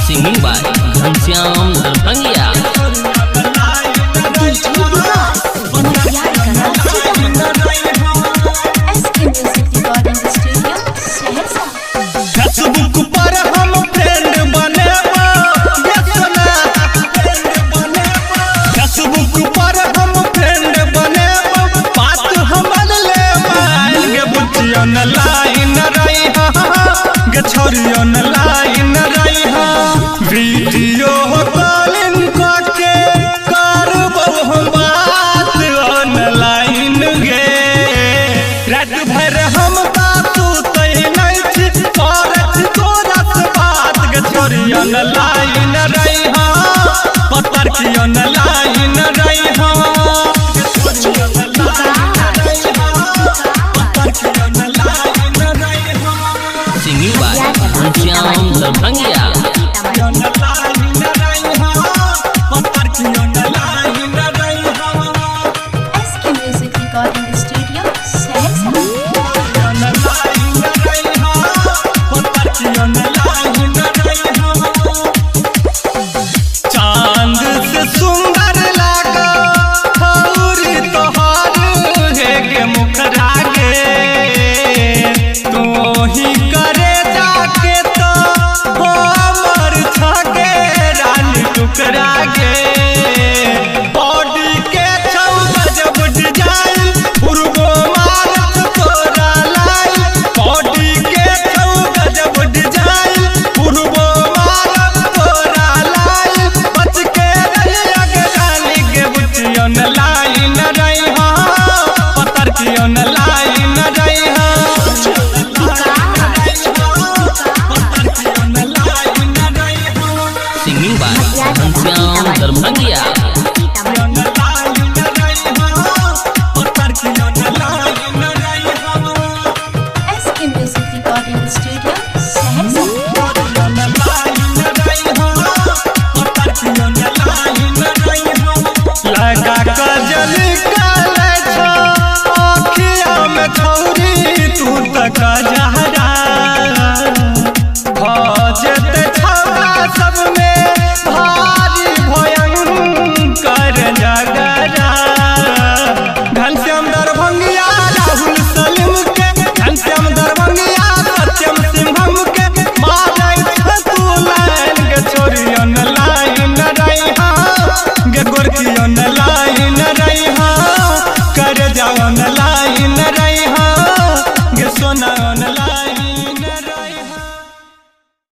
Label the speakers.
Speaker 1: Singing by Ghanshyam Darbhangia.
Speaker 2: Video calling करके करबो हम बात ऑनलाइन गे। रात भर हम बातू तई नहीं छी करत तोरा से बात गे छोरी ऑनलाइन रही पत्थर की ऑनलाइन रही
Speaker 1: Singing by Ghanshyam Darbhangia.
Speaker 2: चांद से सुंदर लागा हौरी तोहार है गे मुखरा गे। तू ही करे जाके तो हमर छगे रानी टुकरा गे। बॉडी के छौ गजब डिजाइन पूर्वो मारत तोरा लाइन। बॉडी के छौ गजब डिजाइन पूर्वो मारत तोरा लाइन। बच के रहिया के रानी के बुच्ची ऑनलाइन रही पत्थर की ऑनलाइन रही
Speaker 1: Singing by Ghanshyam Darbhangia.
Speaker 2: लगा कजल काले छो आँखिया में छौरी तू तक जहरा। भजत छौरा सब में भारी भयंकर जगरा। घनश्याम दरभंगिया राहुल सलीम के घनश्याम दरभंगिया सत्यम सिंहम के मारै तू लाइन गे छोरी ऑनलाइन रही गे गोरकी ऑनलाइन रही कर जा ऑनलाइन रही गे सोना ऑनलाइन।